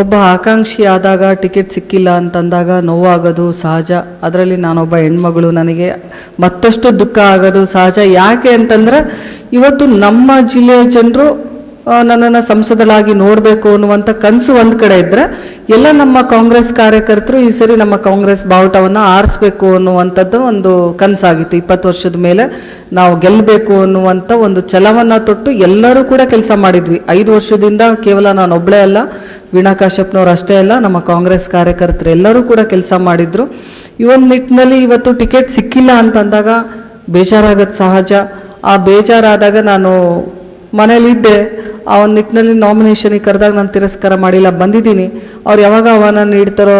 ಒಬ್ಬ ಆಕಾಂಕ್ಷಿ ಆದಾಗ ಟಿಕೆಟ್ ಸಿಕ್ಕಿಲ್ಲ ಅಂತಂದಾಗ ನೋವಾಗೋದು ಸಹಜ. ಅದರಲ್ಲಿ ನಾನೊಬ್ಬ ಹೆಣ್ಮಗಳು, ನನಗೆ ಮತ್ತಷ್ಟು ದುಃಖ ಆಗೋದು ಸಹಜ. ಯಾಕೆ ಅಂತಂದ್ರೆ ಇವತ್ತು ನಮ್ಮ ಜಿಲ್ಲೆಯ ಜನರು ನನ್ನನ್ನು ಸಂಸದಳಾಗಿ ನೋಡಬೇಕು ಅನ್ನುವಂಥ ಕನಸು ಒಂದು ಕಡೆ ಇದ್ದರೆ, ಎಲ್ಲ ನಮ್ಮ ಕಾಂಗ್ರೆಸ್ ಕಾರ್ಯಕರ್ತರು ಈ ಸರಿ ನಮ್ಮ ಕಾಂಗ್ರೆಸ್ ಬಾವುಟವನ್ನು ಆರಿಸ್ಬೇಕು ಅನ್ನುವಂಥದ್ದು ಒಂದು ಕನಸಾಗಿತ್ತು. 20 ವರ್ಷದ ಮೇಲೆ ನಾವು ಗೆಲ್ಲಬೇಕು ಅನ್ನುವಂಥ ಒಂದು ಛಲವನ್ನು ತೊಟ್ಟು ಎಲ್ಲರೂ ಕೂಡ ಕೆಲಸ ಮಾಡಿದ್ವಿ. 5 ವರ್ಷದಿಂದ ಕೇವಲ ನಾನು ಒಬ್ಬಳೇ ಅಲ್ಲ, ವೀಣಾ ಕಾಶ್ಯಪ್ನವ್ರು ಅಷ್ಟೇ ಅಲ್ಲ, ನಮ್ಮ ಕಾಂಗ್ರೆಸ್ ಕಾರ್ಯಕರ್ತರು ಎಲ್ಲರೂ ಕೂಡ ಕೆಲಸ ಮಾಡಿದ್ರು. ಈ ಒಂದು ನಿಟ್ಟಿನಲ್ಲಿ ಇವತ್ತು ಟಿಕೆಟ್ ಸಿಕ್ಕಿಲ್ಲ ಅಂತಂದಾಗ ಬೇಜಾರಾಗೋದು ಸಹಜ. ಆ ಬೇಜಾರಾದಾಗ ನಾನು ಮನೇಲಿದ್ದೆ. ಆ ಒಂದು ನಿಟ್ಟಿನಲ್ಲಿ ನಾಮಿನೇಷನಿಗೆ ಕರೆದಾಗ ನಾನು ತಿರಸ್ಕಾರ ಮಾಡಿಲ್ಲ, ಬಂದಿದ್ದೀನಿ. ಅವ್ರು ಯಾವಾಗ ಆಹ್ವಾನ ನೀಡ್ತಾರೋ,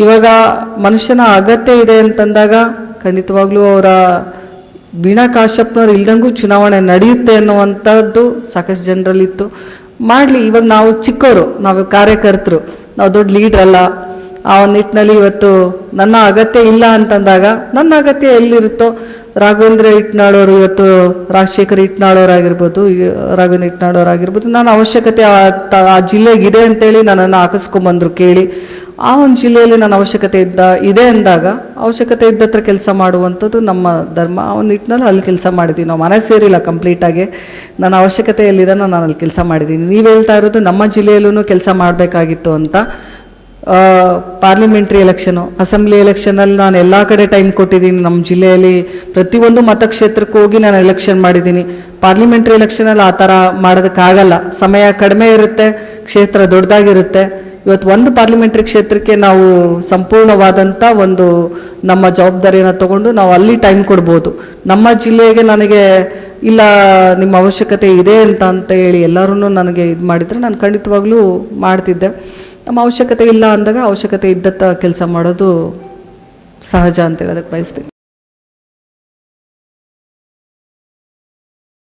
ಇವಾಗ ಮನುಷ್ಯನ ಅಗತ್ಯ ಇದೆ ಅಂತಂದಾಗ ಖಂಡಿತವಾಗ್ಲೂ ಅವರ ವೀಣಾ ಕಾಶ್ಯಪ್ನವ್ರು ಇಲ್ದಂಗೂ ಚುನಾವಣೆ ನಡೆಯುತ್ತೆ ಅನ್ನುವಂಥದ್ದು ಸಾಕಷ್ಟು ಜನರಲ್ಲಿತ್ತು. ಮಾಡಲಿ, ಇವಾಗ ನಾವು ಚಿಕ್ಕವರು, ನಾವು ಕಾರ್ಯಕರ್ತರು, ನಾವು ದೊಡ್ಡ ಲೀಡ್ರ್ ಅಲ್ಲ. ಆ ಒಂದು ನಿಟ್ಟಿನಲ್ಲಿ ಇವತ್ತು ನನ್ನ ಅಗತ್ಯ ಇಲ್ಲ ಅಂತಂದಾಗ ನನ್ನ ಅಗತ್ಯ ಎಲ್ಲಿರುತ್ತೋ, ರಾಘವೇಂದ್ರ ಇಟ್ನಾಳ್ ಇವತ್ತು ರಾಜಶೇಖರ್ ಇಟ್ನಾಳ್ ಆಗಿರ್ಬೋದು, ರಾಘವೇಂದ್ರ ಇಟ್ನಾಳ್ ಆಗಿರ್ಬೋದು, ನನ್ನ ಅವಶ್ಯಕತೆ ಆ ಜಿಲ್ಲೆಗಿದೆ ಅಂತೇಳಿ ನನ್ನನ್ನು ಹಾಕಿಸ್ಕೊಂಬಂದ್ರು ಕೇಳಿ. ಆ ಒಂದು ಜಿಲ್ಲೆಯಲ್ಲಿ ನನ್ನ ಅವಶ್ಯಕತೆ ಇದೆ ಅಂದಾಗ ಅವಶ್ಯಕತೆ ಇದ್ದತ್ರ ಕೆಲಸ ಮಾಡುವಂಥದ್ದು ನಮ್ಮ ಧರ್ಮ. ಆ ಒಂದು ನಿಟ್ಟಿನಲ್ಲಿ ಅಲ್ಲಿ ಕೆಲಸ ಮಾಡಿದ್ದೀವಿ. ನಾವು ಮನೆ ಸೇರಿಲ್ಲ ಕಂಪ್ಲೀಟಾಗಿ, ನನ್ನ ಅವಶ್ಯಕತೆ ಎಲ್ಲಿದೆ ನಾನು ಅಲ್ಲಿ ಕೆಲಸ ಮಾಡಿದ್ದೀನಿ. ನೀವು ಹೇಳ್ತಾ ಇರೋದು ನಮ್ಮ ಜಿಲ್ಲೆಯಲ್ಲೂ ಕೆಲಸ ಮಾಡಬೇಕಾಗಿತ್ತು ಅಂತ. ಪಾರ್ಲಿಮೆಂಟ್ರಿ ಎಲೆಕ್ಷನು, ಅಸೆಂಬ್ಲಿ ಎಲೆಕ್ಷನಲ್ಲಿ ನಾನು ಎಲ್ಲ ಕಡೆ ಟೈಮ್ ಕೊಟ್ಟಿದ್ದೀನಿ. ನಮ್ಮ ಜಿಲ್ಲೆಯಲ್ಲಿ ಪ್ರತಿಯೊಂದು ಮತಕ್ಷೇತ್ರಕ್ಕೆ ಹೋಗಿ ನಾನು ಎಲೆಕ್ಷನ್ ಮಾಡಿದ್ದೀನಿ. ಪಾರ್ಲಿಮೆಂಟ್ರಿ ಎಲೆಕ್ಷನಲ್ಲಿ ಆ ಥರ ಮಾಡೋದಕ್ಕಾಗಲ್ಲ, ಸಮಯ ಕಡಿಮೆ ಇರುತ್ತೆ, ಕ್ಷೇತ್ರ ದೊಡ್ಡದಾಗಿರುತ್ತೆ. ಇವತ್ತು ಒಂದು ಪಾರ್ಲಿಮೆಂಟ್ರಿ ಕ್ಷೇತ್ರಕ್ಕೆ ನಾವು ಸಂಪೂರ್ಣವಾದಂಥ ಒಂದು ನಮ್ಮ ಜವಾಬ್ದಾರಿಯನ್ನು ತಗೊಂಡು ನಾವು ಅಲ್ಲಿ ಟೈಮ್ ಕೊಡ್ಬೋದು. ನಮ್ಮ ಜಿಲ್ಲೆಗೆ ನನಗೆ ಇಲ್ಲ, ನಿಮ್ಮ ಅವಶ್ಯಕತೆ ಇದೆ ಅಂತ ಹೇಳಿ ಎಲ್ಲರೂ ನನಗೆ ಇದು ಮಾಡಿದರೆ ನಾನು ಖಂಡಿತವಾಗ್ಲೂ ಮಾಡ್ತಿದ್ದೆ. ನಮ್ಮ ಅವಶ್ಯಕತೆ ಇಲ್ಲ ಅಂದಾಗ ಅವಶ್ಯಕತೆ ಇದ್ದತ್ತ ಕೆಲಸ ಮಾಡೋದು ಸಹಜ ಅಂತ ಹೇಳೋದಕ್ಕೆ ಬಯಸ್ತೀನಿ.